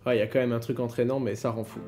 Ouais, il y a quand même un truc entraînant, mais ça rend fou.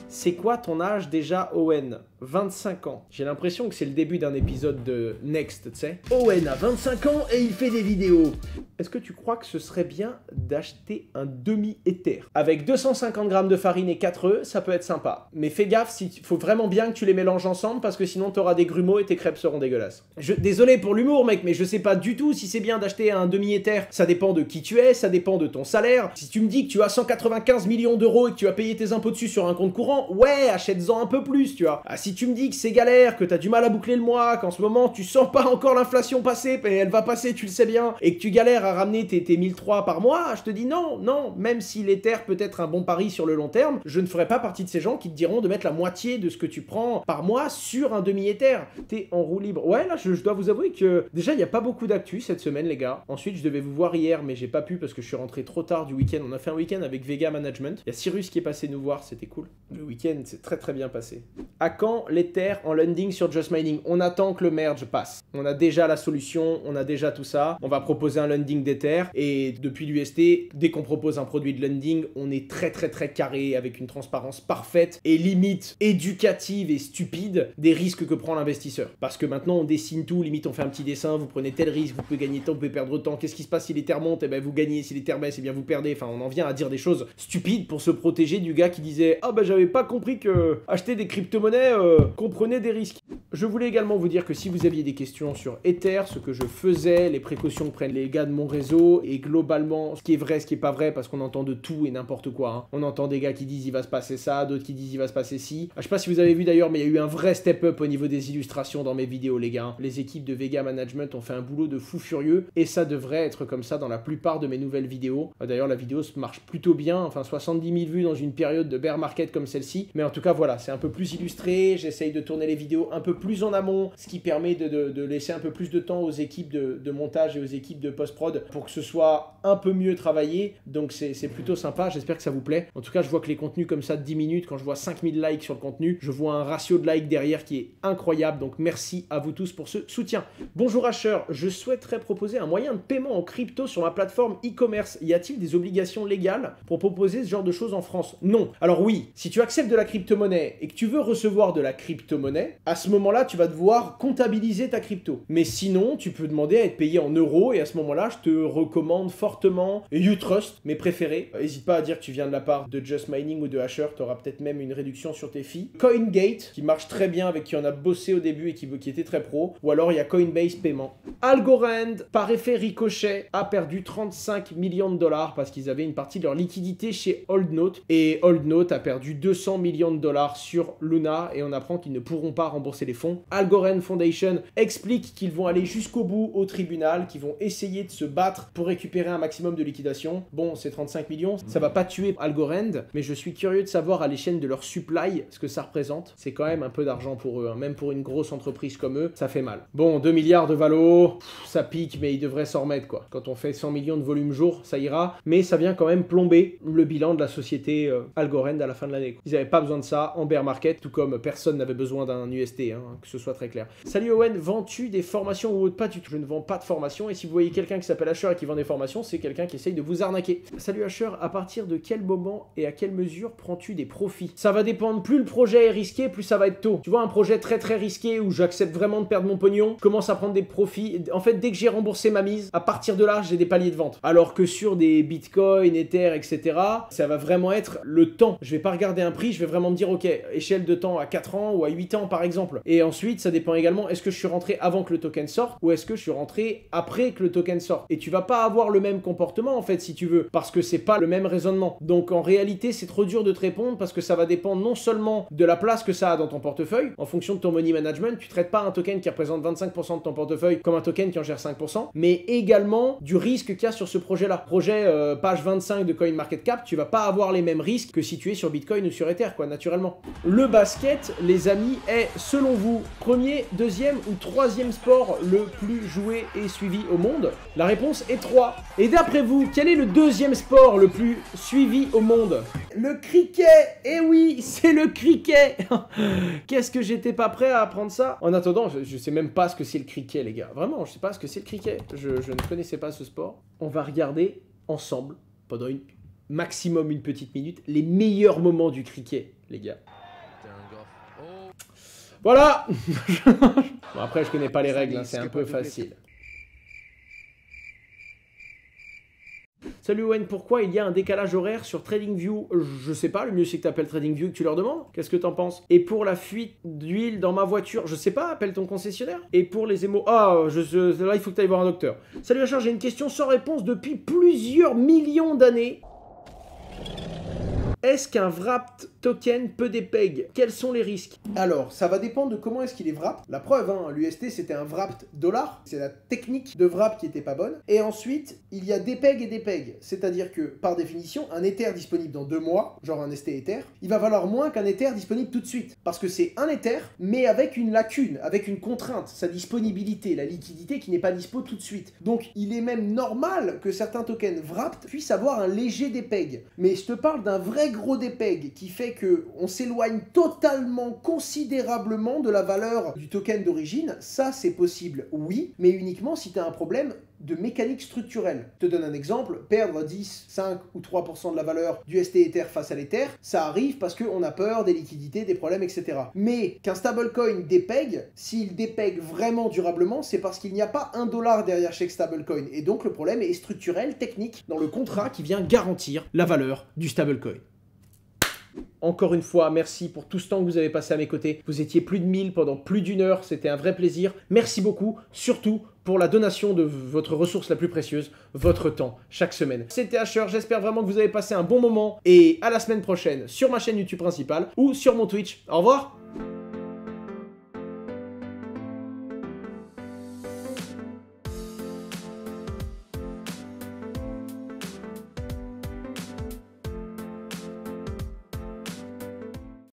C'est quoi ton âge déjà, Owen? 25 ans. J'ai l'impression que c'est le début d'un épisode de Next, tu sais. Owen a 25 ans et il fait des vidéos. Est-ce que tu crois que ce serait bien d'acheter un demi-Ether? Avec 250 grammes de farine et 4 œufs, ça peut être sympa. Mais fais gaffe, il faut vraiment bien que tu les mélanges ensemble parce que sinon t'auras des grumeaux et tes crêpes seront dégueulasses. Désolé pour l'humour, mec, mais je sais pas du tout si c'est bien d'acheter un demi-Ether. Ça dépend de qui tu es, ça dépend de ton salaire. Si tu me dis que tu as 195 millions d'euros et que tu as payé tes impôts dessus sur un compte courant, ouais, achète-en un peu plus, tu vois. Si tu me dis que c'est galère, que t'as du mal à boucler le mois, qu'en ce moment tu sens pas encore l'inflation passer, et elle va passer, tu le sais bien, et que tu galères à ramener tes 1003 par mois, je te dis non, non, même si l'Ether peut être un bon pari sur le long terme, je ne ferai pas partie de ces gens qui te diront de mettre la moitié de ce que tu prends par mois sur un demi-Ether. T'es en roue libre. Ouais, là, je dois vous avouer que déjà, il n'y a pas beaucoup d'actu cette semaine, les gars. Ensuite, je devais vous voir hier, mais j'ai pas pu parce que je suis rentré trop tard du week-end. On a fait un week-end avec Vega Management. Il y a Cyrus qui est passé nous voir, c'était cool. Le week-end s'est très très bien passé. À quand l'Ether en lending sur Just Mining? On attend que le merge passe. On a déjà la solution, on a déjà tout ça. On va proposer un lending d'Ether et depuis l'UST, dès qu'on propose un produit de lending, on est très très très carré avec une transparence parfaite et limite éducative et stupide des risques que prend l'investisseur. Parce que maintenant on dessine tout, limite on fait un petit dessin, vous prenez tel risque, vous pouvez gagner tant, vous pouvez perdre tant. Qu'est-ce qui se passe si l'Ether monte? Eh ben vous gagnez, si l'Ether baisse, eh bien vous perdez. Enfin on en vient à dire des choses stupides pour se protéger du gars qui disait ah ben j'avais pas compris que acheter des crypto-monnaies comprenait des risques. Je voulais également vous dire que si vous aviez des questions sur Ether, ce que je faisais, les précautions que prennent les gars de mon réseau et globalement ce qui est vrai, ce qui est pas vrai, parce qu'on entend de tout et n'importe quoi. Hein. On entend des gars qui disent il va se passer ça, d'autres qui disent il va se passer ci. Je sais pas si vous avez vu d'ailleurs, mais il y a eu un vrai step-up au niveau des illustrations dans mes vidéos, les gars. Hein. Les équipes de Vega Management ont fait un boulot de fou furieux et ça devrait être comme ça dans la plupart de mes nouvelles vidéos. D'ailleurs, la vidéo marche plutôt bien, enfin 70 000 vues dans une période de bear market comme celle-ci. Mais en tout cas, voilà, c'est un peu plus illustré. J'essaye de tourner les vidéos un peu plus en amont, ce qui permet de laisser un peu plus de temps aux équipes de montage et aux équipes de post-prod pour que ce soit un peu mieux travaillé. Donc c'est plutôt sympa, j'espère que ça vous plaît. En tout cas, je vois que les contenus comme ça de 10 minutes, quand je vois 5000 likes sur le contenu, je vois un ratio de likes derrière qui est incroyable. Donc merci à vous tous pour ce soutien. Bonjour Asher, je souhaiterais proposer un moyen de paiement en crypto sur ma plateforme e-commerce. Y a-t-il des obligations légales pour proposer ce genre de choses en France? Non. Alors oui, si tu acceptes de la crypto-monnaie et que tu veux recevoir de la crypto-monnaie, à ce moment-là, tu vas devoir comptabiliser ta crypto. Mais sinon, tu peux demander à être payé en euros et à ce moment-là, je te recommande fortement Utrust, mes préférés. N'hésite pas à dire que tu viens de la part de Just Mining ou de Asher, tu auras peut-être même une réduction sur tes fees. CoinGate, qui marche très bien, avec qui on a bossé au début et qui était très pro. Ou alors, il y a Coinbase Paiement. Algorand, par effet ricochet, a perdu 35 millions de dollars parce qu'ils avaient une partie de leur liquidité chez Holdnote. Et Holdnote a perdu 200 millions de dollars sur Luna et on apprend qu'ils ne pourront pas rembourser les fonds. Algorand Foundation explique qu'ils vont aller jusqu'au bout au tribunal, qu'ils vont essayer de se battre pour récupérer un maximum de liquidation. Bon, c'est 35 millions, ça va pas tuer Algorand, mais je suis curieux de savoir à l'échelle de leur supply ce que ça représente. C'est quand même un peu d'argent pour eux, hein. Même pour une grosse entreprise comme eux, ça fait mal. Bon, 2 milliards de valo, ça pique, mais ils devraient s'en remettre quoi. Quand on fait 100 millions de volume jour, ça ira, mais ça vient quand même plomber le bilan de la société Algorand à la fin de l'année. Ils n'avaient pas besoin de ça en bear market, tout comme personne n'avait besoin d'un UST, hein, que ce soit très clair. Salut Owen, vends-tu des formations ou autre? Pas du tout, je ne vends pas de formation, et si vous voyez quelqu'un qui s'appelle Asher et qui vend des formations, c'est quelqu'un qui essaye de vous arnaquer. Salut Asher, à partir de quel moment et à quelle mesure prends-tu des profits? Ça va dépendre, plus le projet est risqué, plus ça va être tôt. Tu vois, un projet très très risqué où j'accepte vraiment de perdre mon pognon, je commence à prendre des profits. En fait, dès que j'ai remboursé ma mise, à partir de là, j'ai des paliers de vente. Alors que sur des bitcoins, Ether, etc., ça va vraiment être le temps. Je vais pas regarder un prix, je vais vraiment me dire, ok, échelle de temps à 4 ans ou à 8 ans par exemple. Et ensuite, ça dépend également, est-ce que je suis rentré avant que le token sorte ou est-ce que je suis rentré après que le token sorte? Et tu vas pas avoir le même comportement en fait si tu veux, parce que c'est pas le même raisonnement. Donc en réalité, c'est trop dur de te répondre parce que ça va dépendre non seulement de la place que ça a dans ton portefeuille, en fonction de ton money management, tu traites pas un token qui représente 25% de ton portefeuille comme un token qui en gère 5%, mais également du risque qu'il y a sur ce projet-là. Projet page 25 de CoinMarketCap, tu vas pas avoir les mêmes risques que si tu es sur Bitcoin ou sur Ether, quoi, naturellement. Le basket, les amis, est, selon vous, premier, deuxième ou troisième sport le plus joué et suivi au monde? La réponse est 3. Et d'après vous, quel est le deuxième sport le plus suivi au monde? Le cricket! Eh oui, c'est le cricket! Qu'est-ce que j'étais pas prêt à apprendre ça? En attendant, je sais même pas ce que c'est le cricket, les gars. Vraiment, je sais pas ce que c'est le cricket. Je ne connaissais pas ce sport. On va regarder ensemble, pendant maximum une petite minute, les meilleurs moments du cricket, les gars. Voilà. Bon, après, je connais pas les règles, hein, c'est un peu facile. Salut Owen, pourquoi il y a un décalage horaire sur TradingView? Je sais pas, le mieux c'est que tu appelles TradingView et que tu leur demandes. Qu'est-ce que t'en penses? Et pour la fuite d'huile dans ma voiture, je sais pas, appelle ton concessionnaire. Et pour les émaux... Ah, là il faut que tu ailles voir un docteur. Salut Achard, j'ai une question sans réponse depuis plusieurs millions d'années. Est-ce qu'un wrapped token peut dépeg? Quels sont les risques? Alors, ça va dépendre de comment est-ce qu'il est wrapped. La preuve, hein, l'UST c'était un wrapped dollar. C'est la technique de wrap qui était pas bonne. Et ensuite, il y a dépeg et dépeg. C'est-à-dire que, par définition, un Ether disponible dans 2 mois, genre un ST Ether, il va valoir moins qu'un Ether disponible tout de suite. Parce que c'est un Ether, mais avec une lacune, avec une contrainte, sa disponibilité, la liquidité qui n'est pas dispo tout de suite. Donc, il est même normal que certains tokens wrapped puissent avoir un léger dépeg. Mais je te parle d'un vrai gros dépeg qui fait que on s'éloigne totalement, considérablement de la valeur du token d'origine. Ça, c'est possible, oui, mais uniquement si tu as un problème de mécanique structurelle. Je te donne un exemple, perdre 10, 5 ou 3% de la valeur du ST Ether face à l'Ether, ça arrive parce qu'on a peur des liquidités, des problèmes, etc. Mais qu'un stablecoin dépeg, s'il dépeg vraiment durablement, c'est parce qu'il n'y a pas $1 derrière chaque stablecoin. Et donc le problème est structurel, technique, dans le contrat qui vient garantir la valeur du stablecoin. Encore une fois, merci pour tout ce temps que vous avez passé à mes côtés. Vous étiez plus de 1000 pendant plus d'1 heure, c'était un vrai plaisir. Merci beaucoup, surtout pour la donation de votre ressource la plus précieuse, votre temps, chaque semaine. C'était Asher, j'espère vraiment que vous avez passé un bon moment et à la semaine prochaine sur ma chaîne YouTube principale ou sur mon Twitch. Au revoir!